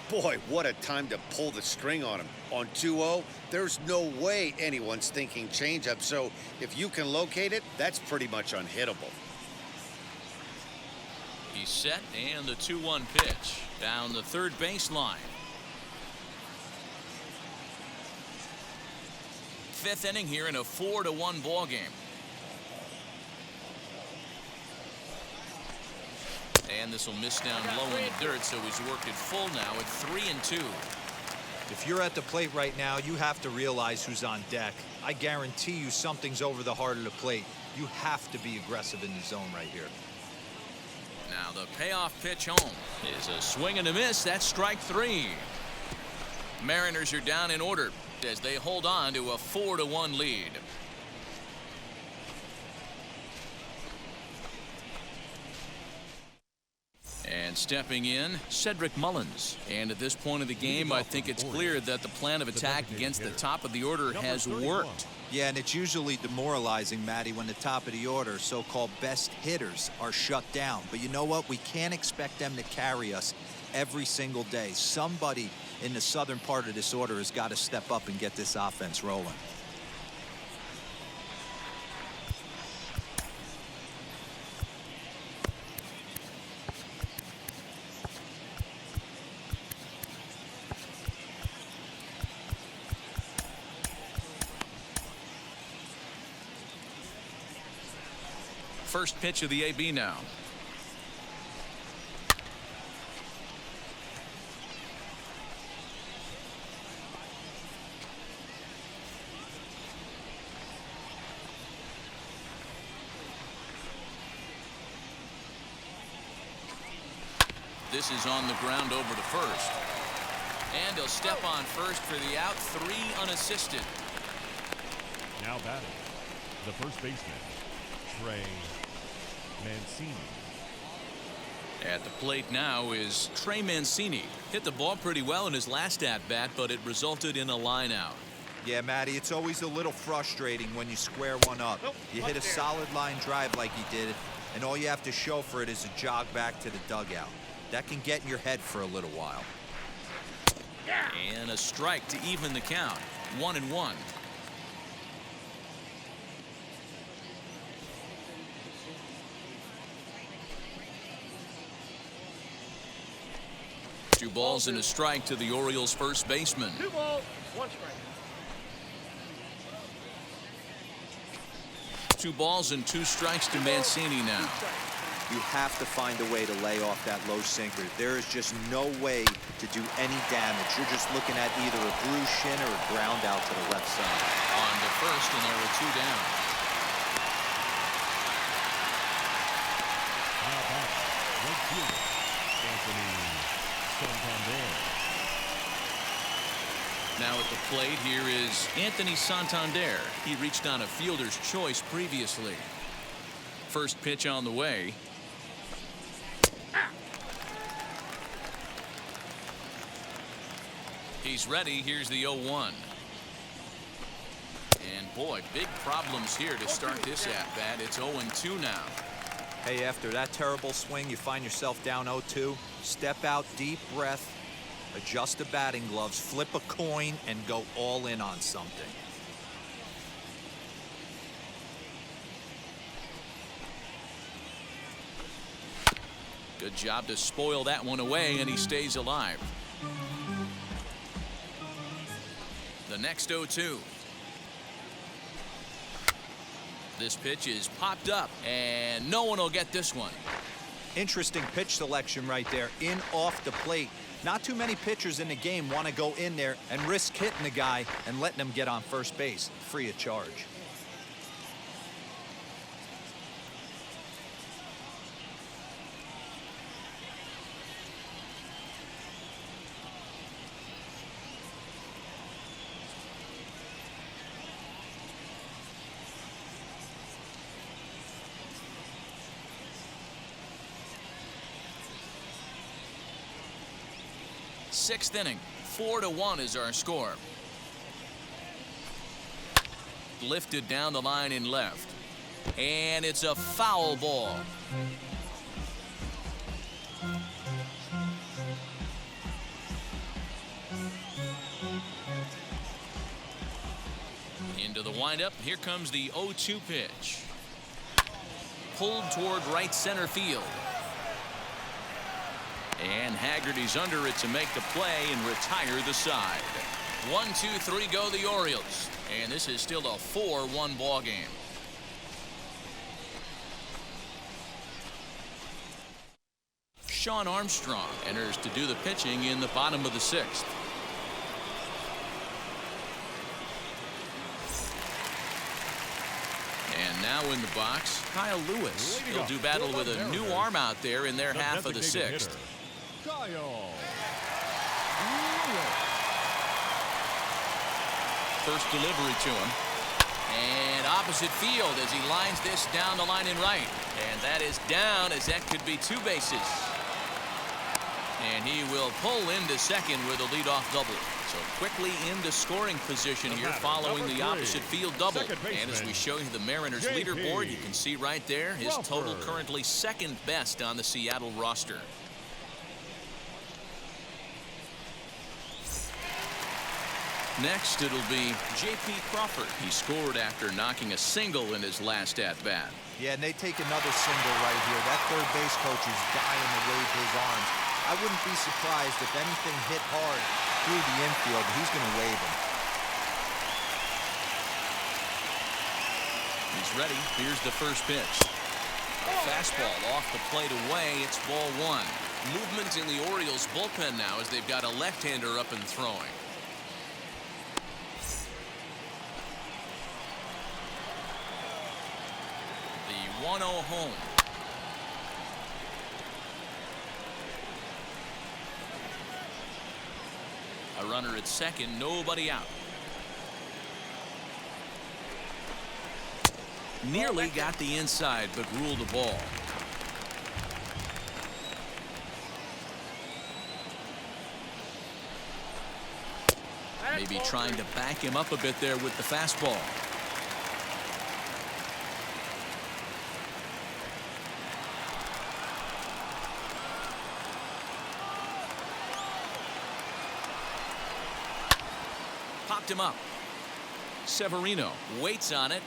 Boy, what a time to pull the string on him. On 2-0, there's no way anyone's thinking changeup, so if you can locate it, that's pretty much unhittable. He's set, and the 2-1 pitch down the third baseline. 5th inning here in a 4-1 ball game. And this will miss down low in the dirt, so he's worked it full now at 3-2. If you're at the plate right now, you have to realize who's on deck. I guarantee you something's over the heart of the plate. You have to be aggressive in the zone right here. Now the payoff pitch home is a swing and a miss. That's strike 3. Mariners are down in order as they hold on to a 4-1 lead. And stepping in, Cedric Mullins. And at this point of the game, I think it's clear that the plan of attack against the top of the order has worked. Yeah, and it's usually demoralizing, Matty, when the top of the order, so-called best hitters, are shut down. But you know what? We can't expect them to carry us every single day. Somebody in the southern part of this order has got to step up and get this offense rolling. First pitch of the AB now. This is on the ground over to first. And he'll step on first for the out. 3 unassisted. Now batting, the first baseman, Trey Mancini. At the plate now is Trey Mancini. Hit the ball pretty well in his last at-bat, but it resulted in a line out. Yeah, Matty, it's always a little frustrating when you square one up. You hit a solid line drive like he did, and all you have to show for it is a jog back to the dugout. That can get in your head for a little while. And a strike to even the count. 1-1. Two balls and a strike to the Orioles' first baseman. 2 balls, 1 strike. 2 balls and 2 strikes to Mancini now. You have to find a way to lay off that low sinker. There is just no way to do any damage. You're just looking at either a bruised shin or a ground out to the left side. On to first, and there are 2 down. Now back, right fielder, Anthony Santander. Now at the plate, here is Anthony Santander. He reached on a fielder's choice previously. First pitch on the way. He's ready. Here's the 0-1. And boy, big problems here to start this at-bat. It's 0-2 now. Hey, after that terrible swing, you find yourself down 0-2. Step out, deep breath, adjust the batting gloves, flip a coin, and go all in on something. Good job to spoil that one away, and he stays alive. The next 0-2. This pitch is popped up, and no one will get this one. Interesting pitch selection right there, in off the plate. Not too many pitchers in the game want to go in there and risk hitting the guy and letting him get on first base free of charge. Sixth inning, 4-1 is our score. Lifted down the line in left, and it's a foul ball. Into the windup. Here comes the 0-2 pitch. Pulled toward right center field. And Haggerty's under it to make the play and retire the side. 1-2-3 go the Orioles. And this is still a 4-1 ball game. Sean Armstrong enters to do the pitching in the bottom of the sixth. And now in the box, Kyle Lewis. He'll do battle with a new arm out there in their half of the sixth. First delivery to him. And opposite field as he lines this down the line in right. And that is down, as that could be two bases. And he will pull into second with a leadoff double. So quickly into scoring position here following the opposite field double. And as we show you the Mariners leaderboard, you can see right there his total currently second best on the Seattle roster. Next, it'll be J.P. Crawford. He scored after knocking a single in his last at-bat. Yeah, and they take another single right here. That third base coach is dying to wave his arms. I wouldn't be surprised if anything hit hard through the infield. He's going to wave him. He's ready. Here's the first pitch. A fastball off the plate away. It's ball one. Movement in the Orioles bullpen now as they've got a left-hander up and throwing. The 1-0 home. A runner at second, nobody out. Nearly got the inside, but ruled the ball. Maybe trying to back him up a bit there with the fastball. Popped him up. Severino waits on it.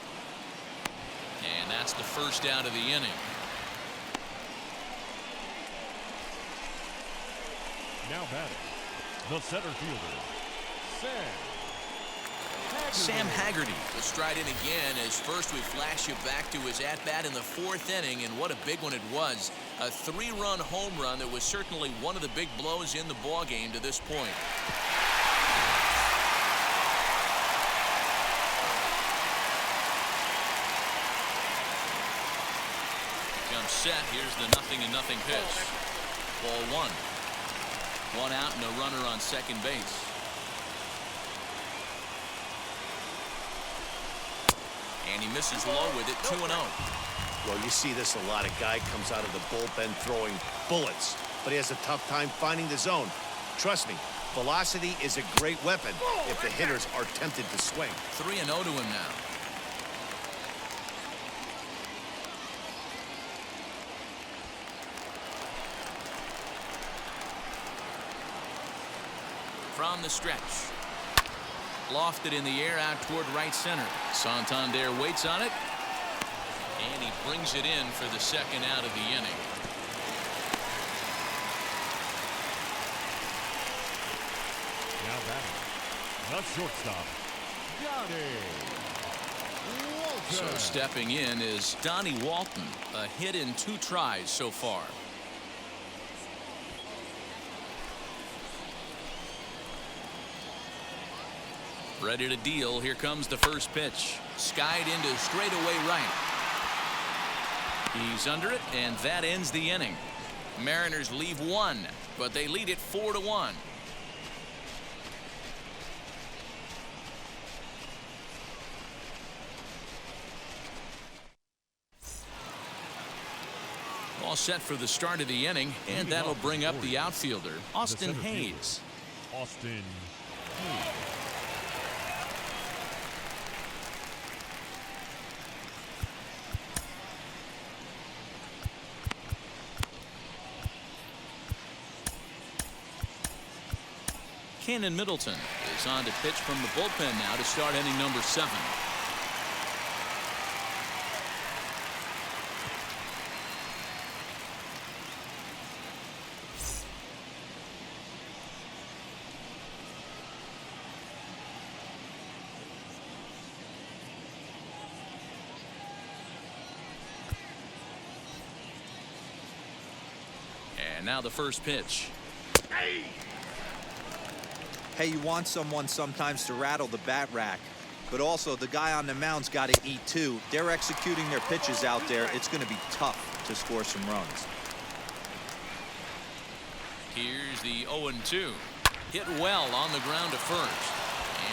And that's the first out of the inning. Now batting, the center fielder, Sam Haggerty will stride in again as first we flash you back to his at-bat in the fourth inning, and what a big one it was. A three-run home run that was certainly one of the big blows in the ballgame to this point. Comes set. Here's the 0-0 pitch. Ball one. One out and a runner on second base. And he misses low with it, 2-0. Well, you see this a lot. A guy comes out of the bullpen throwing bullets, but he has a tough time finding the zone. Trust me, velocity is a great weapon if the hitters are tempted to swing. 3-0 to him now. From the stretch. Lofted in the air out toward right center. Santander waits on it. And he brings it in for the second out of the inning. Now batting, the shortstop, Donnie Walton. So stepping in is Donnie Walton. A hit in 2 tries so far. Ready to deal. Here comes the first pitch. Skied into straightaway right. He's under it, and that ends the inning. Mariners leave 1, but they lead it 4-1. All set for the start of the inning, and that'll bring up the outfielder, Austin Hayes. Austin Hayes. Cannon Middleton is on to pitch from the bullpen now to start inning number 7. And now the first pitch. Hey, you want someone sometimes to rattle the bat rack, but also the guy on the mound's got to eat too. They're executing their pitches out there. It's going to be tough to score some runs. Here's the 0-2. Hit well on the ground to first.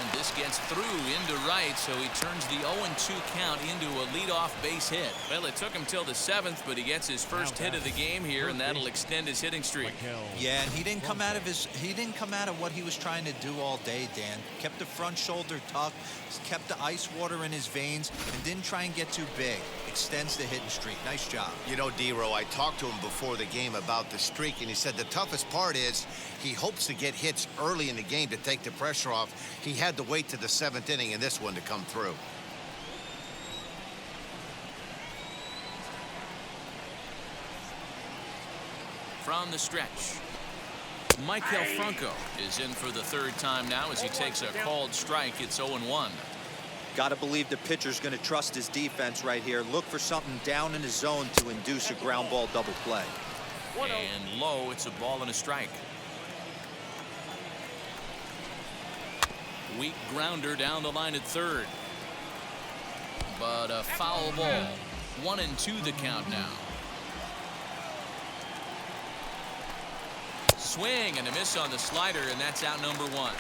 And this gets through into right, so he turns the 0-2 count into a leadoff base hit. Well, it took him till the 7th, but he gets his first hit of the game here, and that'll extend his hitting streak. Yeah, and he didn't come out of what he was trying to do all day, Dan. Kept the front shoulder tucked, kept the ice water in his veins, and didn't try and get too big. Extends the hitting streak. Nice job. You know, D-Row, I talked to him before the game about the streak, and he said the toughest part is he hopes to get hits early in the game to take the pressure off. He had to wait to the 7th inning in this one to come through. From the stretch, Michael Franco is in for the 3rd time now as he takes a called strike. It's 0-1. Got to believe the pitcher's going to trust his defense right here. Look for something down in his zone to induce a ground ball double play. And low, it's a ball and a strike. Weak grounder down the line at 3rd. But a foul ball. 1-2 the count now. Swing and a miss on the slider, and that's out number 1.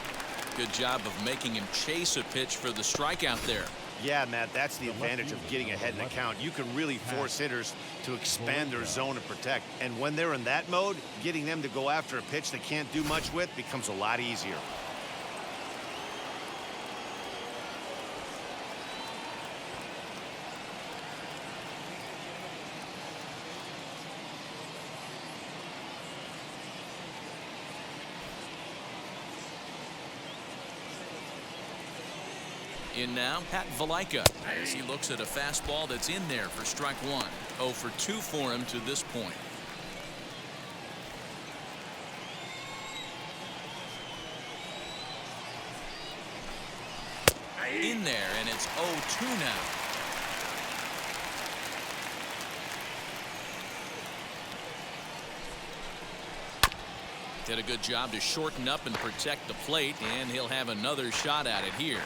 Good job of making him chase a pitch for the strikeout there. Yeah, Matt, that's the advantage of getting ahead in the count. You can really force hitters to expand their zone and protect. And when they're in that mode, getting them to go after a pitch they can't do much with becomes a lot easier. In now, Pat Valaika, as he looks at a fastball that's in there for strike 1. 0 for 2 for him to this point. In there, and it's 0-2 now. Did a good job to shorten up and protect the plate, and he'll have another shot at it here.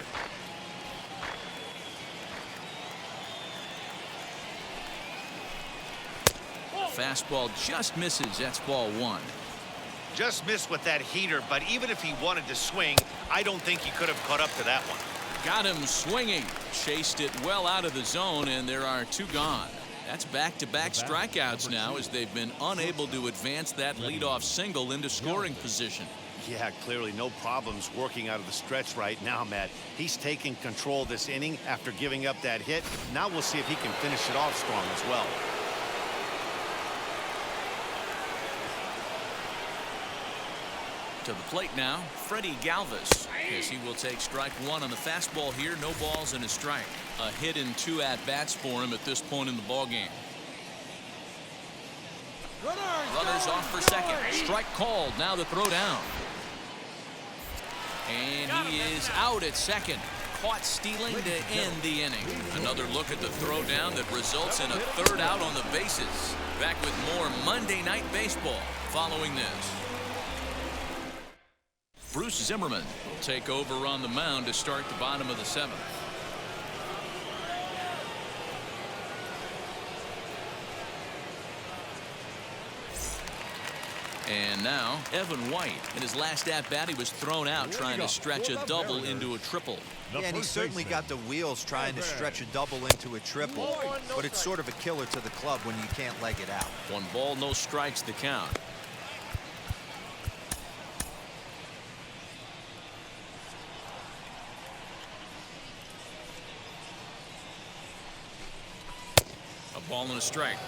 Fastball just misses. That's ball 1. Just missed with that heater, but even if he wanted to swing, I don't think he could have caught up to that one. Got him swinging. Chased it well out of the zone, and there are two gone. That's back-to-back strikeouts now as they've been unable to advance that leadoff single into scoring position. Yeah, clearly no problems working out of the stretch right now, Matt. He's taking control this inning after giving up that hit. Now we'll see if he can finish it off strong as well. To the plate now, Freddie Galvis, as he will take strike one on the fastball here. No balls and a strike. A hit and 2 at-bats for him at this point in the ballgame. Runners off for second. Strike called. Now the throw down. And he is out at second. Caught stealing to end the inning. Another look at the throw down that results in a third out on the bases. Back with more Monday Night Baseball following this. Bruce Zimmerman will take over on the mound to start the bottom of the 7th. And now Evan White. In his last at-bat, he was thrown out trying to stretch a double into a triple. Yeah, and he certainly got the wheels trying to stretch a double into a triple. But it's sort of a killer to the club when you can't leg it out. 1 ball, no strikes to count. A ball and a strike.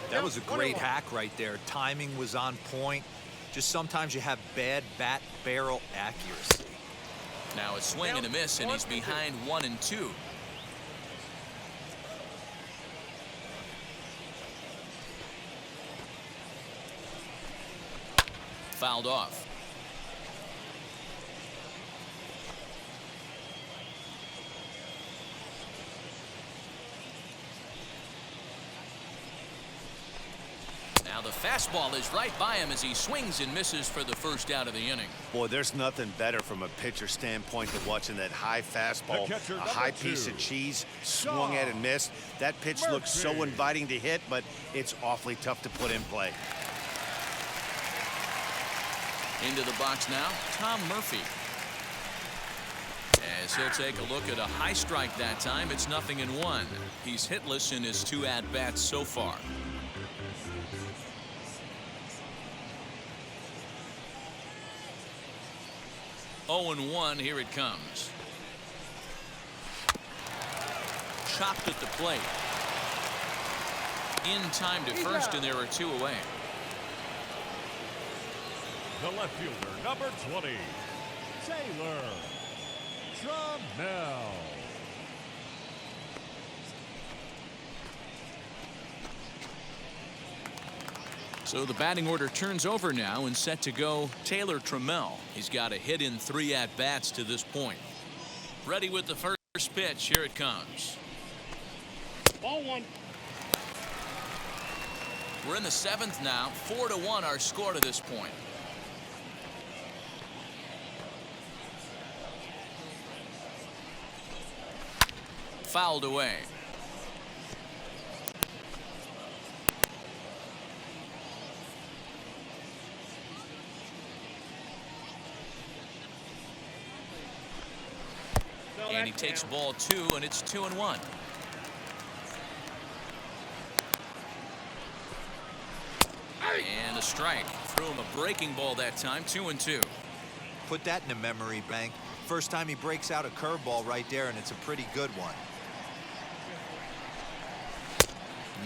That was a great hack right there. Timing was on point. Just sometimes you have bad bat barrel accuracy. Now a swing and a miss, and he's behind 1 and 2. Fouled off. Now the fastball is right by him as he swings and misses for the first out of the inning. Boy, there's nothing better from a pitcher standpoint than watching that high fastball, a high piece of cheese, swung at and missed. That pitch looks so inviting to hit, but it's awfully tough to put in play. Into the box now, Tom Murphy. As he'll take a look at a high strike that time, it's 0-1. He's hitless in his 2 at-bats so far. Oh and 1, here it comes. Chopped at the plate. In time to first, and there are 2 away. The left fielder, number 20, Taylor Trammell. So the batting order turns over now and set to go Taylor Trammell. He's got a hit in 3 at-bats to this point. Ready with the first pitch. Here it comes. Ball 1. We're in the 7th now. 4-1 our score to this point. Fouled away. And he takes ball 2, and it's 2-1. And a strike. Threw him a breaking ball that time. 2-2. Put that in the memory bank. First time he breaks out a curveball right there, and it's a pretty good one.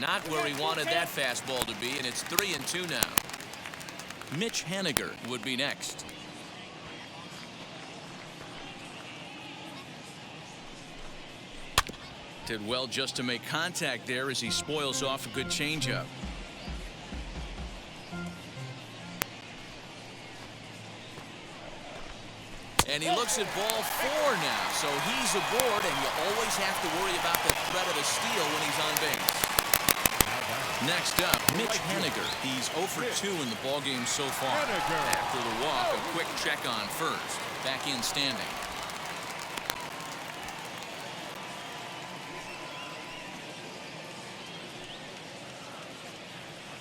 Not where he wanted that fastball to be, and it's 3-2 now. Mitch Haniger would be next. Did well just to make contact there as he spoils off a good changeup. And he looks at ball 4 now, so he's aboard, and you always have to worry about the threat of a steal when he's on base. Next up, Mitch Haniger. He's 0 for 2 in the ballgame so far. After the walk, a quick check on first. Back in standing.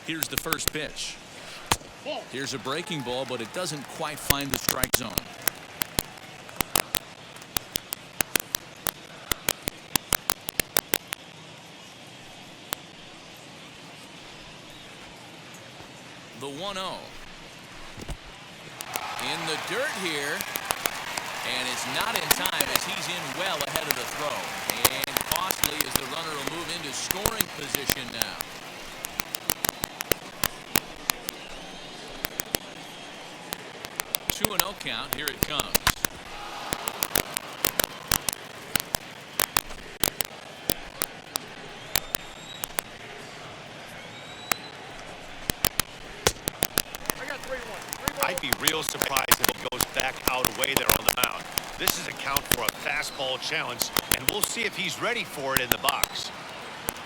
Here's the first pitch. Here's a breaking ball, but it doesn't quite find the strike zone. the 1-0. In the dirt here. And it's not in time as he's in well ahead of the throw. And costly as the runner will move into scoring position now. Two 2-0 count. Here it comes. I'd be real surprised if he goes back out away there on the mound. This is a count for a fastball challenge, and we'll see if he's ready for it in the box.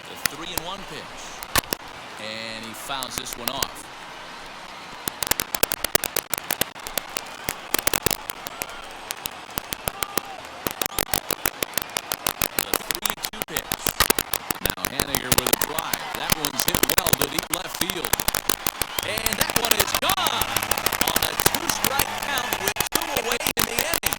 The 3-1 pitch. And he fouls this one off. The 3-2 pitch. Now Haniger with a drive. That one's hit well to deep left field. And that one is gone on a 2-strike count with 2 away in the inning.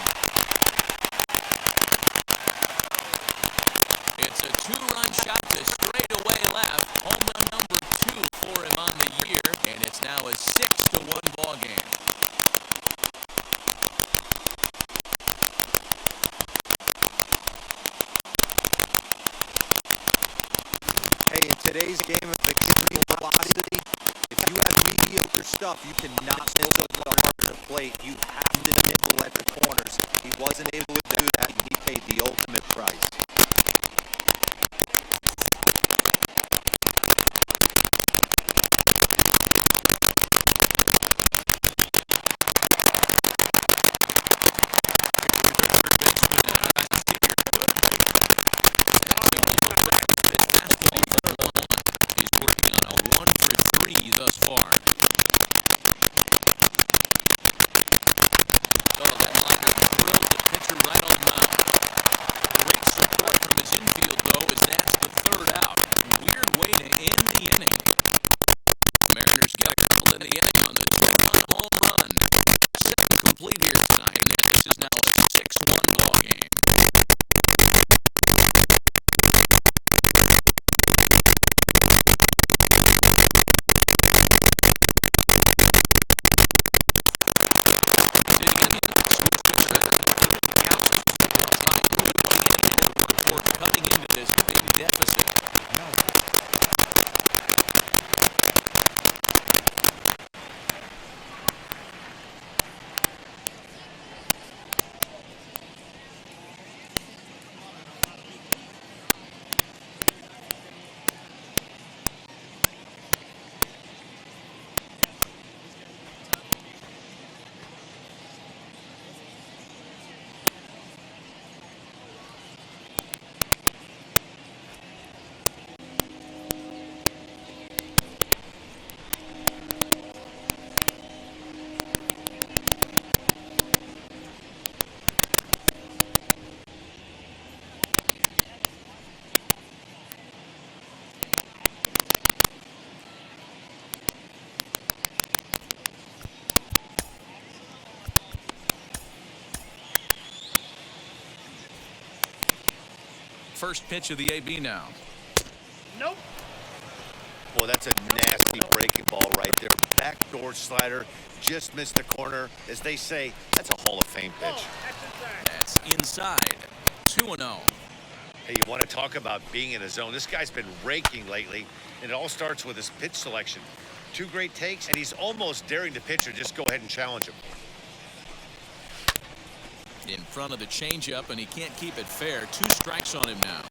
It's a 2-run shot to straightaway left. Home run number 2 for him on the year, and it's now a 6-1 ball game. Hey, in today's game of extreme velocity, if you have mediocre stuff, you cannot miss the hard to the plate. You have to nibble at the corners. He wasn't able to do that, and he paid the ultimate price. Thus far. Oh, that liner drilled the pitcher right on the mound. Great support from his infield, though, as that's the 3rd out. Weird way to end the inning. Mariners get a couple in the inning on the 2-run home run. 7 complete here tonight, and this is now a 6-1 ball game. Coming into this big deficit. First pitch of the AB now. Nope. Boy, that's a nasty breaking ball right there. Backdoor slider, just missed the corner. As they say, that's a Hall of Fame pitch. That's inside. 2-0. Hey, you want to talk about being in a zone? This guy's been raking lately, and it all starts with his pitch selection. 2 great takes, and he's almost daring the pitcher just go ahead and challenge him. In front of the changeup, and he can't keep it fair. 2 strikes on him now.